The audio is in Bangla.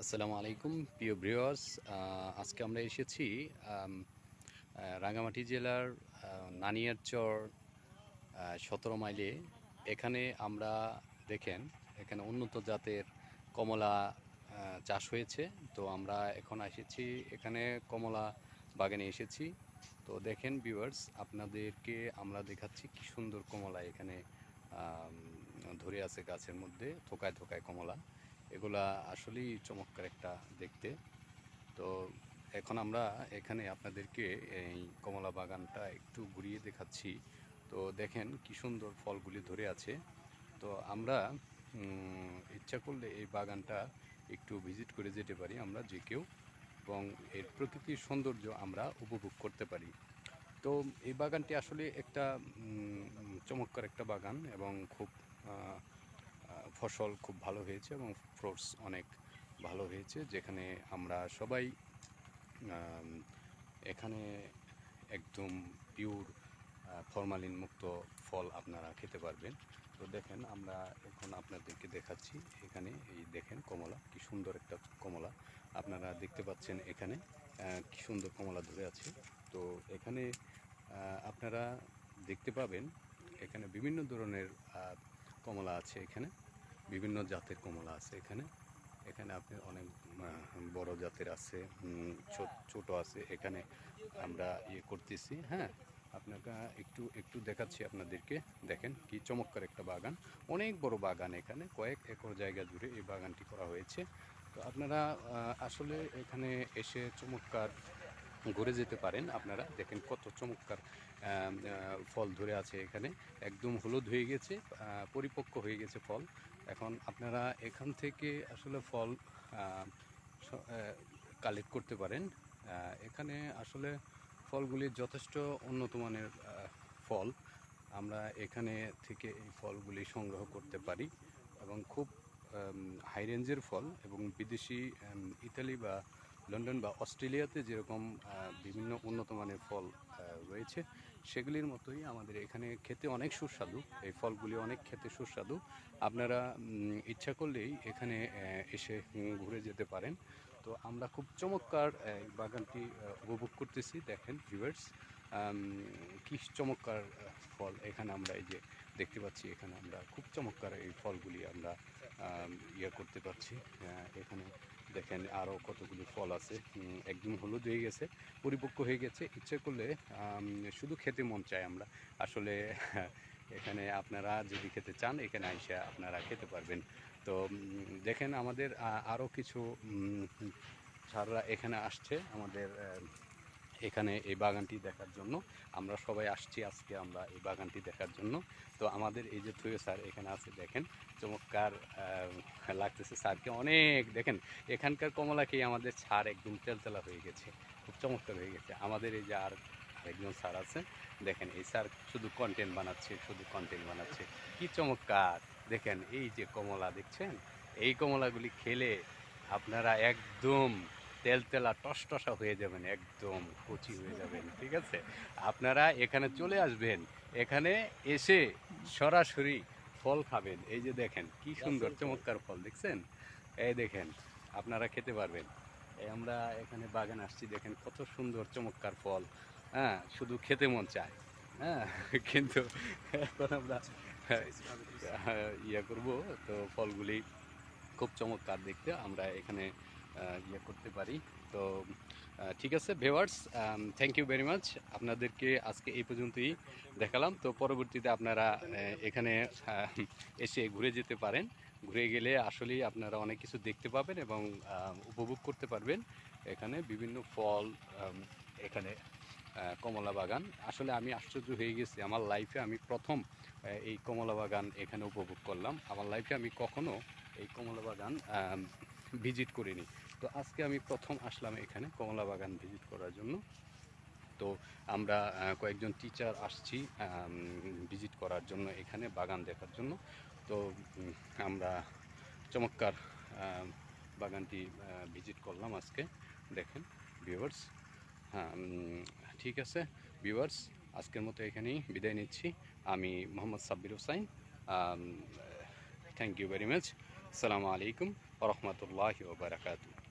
আসসালামু আলাইকুম প্রিয় ভিউয়ার্স। আজকে আমরা এসেছি রাঙ্গামাটি জেলার নানিয়ারচর 17 মাইলে। এখানে আমরা দেখেন এখানে উন্নত জাতের কমলা চাষ হয়েছে। তো আমরা এখন এসেছি এখানে কমলা বাগানে এসেছি। তো দেখেন ভিউয়ার্স, আপনাদেরকে আমরা দেখাচ্ছি কি সুন্দর কমলা এখানে আম, ধরে আছে গাছের মধ্যে, থোকায় থোকায় কমলা। এগুলা আসলেই চমৎকার একটা দেখতে। তো এখন আমরা এখানে আপনাদেরকে এই কমলা বাগানটা একটু ঘুরিয়ে দেখাচ্ছি। তো দেখেন কি সুন্দর ফলগুলি ধরে আছে। তো আমরা ইচ্ছা করলে এই বাগানটা একটু ভিজিট করে যেতে পারি আমরা যে কেউ, এবং এর প্রকৃতির সৌন্দর্য আমরা উপভোগ করতে পারি। তো এই বাগানটি আসলে একটা চমৎকার একটা বাগান, এবং খুব ফসল খুব ভালো হয়েছে এবং ফ্রুটস অনেক ভালো হয়েছে, যেখানে আমরা সবাই আম, এখানে একদম পিওর ফরমালিন মুক্ত ফল আপনারা খেতে পারবেন। তো দেখেন আমরা এখন আপনাদেরকে দেখাচ্ছি এখানে, এই দেখেন কমলা, কি সুন্দর একটা কমলা আপনারা দেখতে পাচ্ছেন এখানে। কি সুন্দর কমলা ধরে আছে। তো এখানে আপনারা দেখতে পাবেন এখানে বিভিন্ন ধরনের কমলা আছে, এখানে বিভিন্ন জাতের কমলা আছে এখানে। এখানে আপনি অনেক বড় জাতের আছে, ছোট আছে। এখানে আমরা করতেছি, হ্যাঁ, আপনাকে একটু একটু দেখাচ্ছি আপনাদেরকে। দেখেন কি চমৎকার একটা বাগান, অনেক বড় বাগান, এখানে কয়েক একর জায়গা জুড়ে এই বাগানটি করা হয়েছে। তো আপনারা আসলে এখানে এসে চমৎকার ঘুরে যেতে পারেন। আপনারা দেখেন কত চমৎকার ফল ধরে আছে এখানে, একদম হলুদ হয়ে গেছে, পরিপক্ক হয়ে গেছে ফল। এখন আপনারা এখান থেকে আসলে ফল কালেক্ট করতে পারেন। এখানে আসলে ফলগুলি যথেষ্ট উন্নত মানের ফল। আমরা এখানে থেকে এই ফলগুলি সংগ্রহ করতে পারি, এবং খুব হাই রেঞ্জের ফল, এবং বিদেশি ইতালি বা লন্ডন বা অস্ট্রেলিয়াতে যেরকম বিভিন্ন উন্নত মানের ফল রয়েছে, সেগুলির মতোই আমাদের এখানে খেতে অনেক সুস্বাদু। এই ফলগুলি অনেক খেতে সুস্বাদু। আপনারা ইচ্ছা করলেই এখানে এসে ঘুরে যেতে পারেন। তো আমরা খুব চমৎকার এই বাগানটি উপভোগ করতেছি। দেখেন ভিউয়ার্স, কি চমৎকার ফল এখানে আমরা এই যে দেখতে পাচ্ছি। এখানে আমরা খুব চমৎকার এই ফলগুলি আমরা করতে পারছি। এখানে দেখেন আরও কতগুলি ফল আছে, একদম হলুদ হয়ে গেছে, পরিপক্ক হয়ে গেছে। ইচ্ছে করলে শুধু খেতে মন চায় আমরা আসলে। এখানে আপনারা যদি খেতে চান, এখানে আইসা আপনারা খেতে পারবেন। তো দেখেন আমাদের আরও কিছু স্যাররা এখানে আসছে আমাদের এখানে এই বাগানটি দেখার জন্য। আমরা সবাই আসছি আজকে আমরা এই বাগানটি দেখার জন্য। তো আমাদের এই যে থুয়ে স্যার এখানে আছে, দেখেন চমৎকার লাগতেছে স্যারকে অনেক। দেখেন এখানকার কমলা খেয়ে আমাদের ছাড় একদম তেলতেলা হয়ে গেছে, খুব চমৎকার হয়ে গেছে। আমাদের এই যে আরেকজন স্যার আছে, দেখেন এই স্যার শুধু কন্টেন্ট বানাচ্ছে, শুধু কন্টেন্ট বানাচ্ছে। কি চমৎকার! দেখেন এই যে কমলা দেখছেন, এই কমলাগুলি খেলে আপনারা একদম তেলতেলা টসটসা হয়ে যাবেন, একদম কচি হয়ে যাবেন। ঠিক আছে, আপনারা এখানে চলে আসবেন, এখানে এসে সরাসরি ফল খাবেন। এই যে দেখেন কি সুন্দর চমৎকার ফল দেখছেন, এই দেখেন আপনারা খেতে পারবেন। এই আমরা এখানে বাগান আসছি, দেখেন কত সুন্দর চমৎকার ফল। হ্যাঁ, শুধু খেতে মন চায়। হ্যাঁ, কিন্তু এখন আমরা করব। তো ফলগুলি খুব চমৎকার দেখতে, আমরা এখানে করতে পারি। তো ঠিক আছে viewers, thank you very much. আপনাদেরকে আজকে এই পর্যন্তই দেখালাম। তো পরবর্তীতে আপনারা এখানে এসে ঘুরে যেতে পারেন। ঘুরে গেলে আসলেই আপনারা অনেক কিছু দেখতে পাবেন এবং উপভোগ করতে পারবেন। এখানে বিভিন্ন ফল, এখানে কমলা বাগান। আসলে আমি আশ্চর্য হয়ে গেছি, আমার লাইফে আমি প্রথম এই কমলা বাগান এখানে উপভোগ করলাম। আমার লাইফে আমি কখনো এই কমলা বাগান ভিজিট করিনি। তো আজকে আমি প্রথম আসলাম এখানে কমলা বাগান ভিজিট করার জন্য। তো আমরা কয়েকজন টিচার আসছি ভিজিট করার জন্য, এখানে বাগান দেখার জন্য। তো আমরা চমৎকার বাগানটি ভিজিট করলাম আজকে। দেখেন ভিউয়ার্স, হ্যাঁ, ঠিক আছে ভিউয়ার্স, আজকের মতো এখানেই বিদায় নিচ্ছি। আমি Mohammad Sabbir Hossain. Thank you very much. আসসালামু আলাইকুম। ওয়া রাহমাতুল্লাহি ওয়া বারাকাতুহু।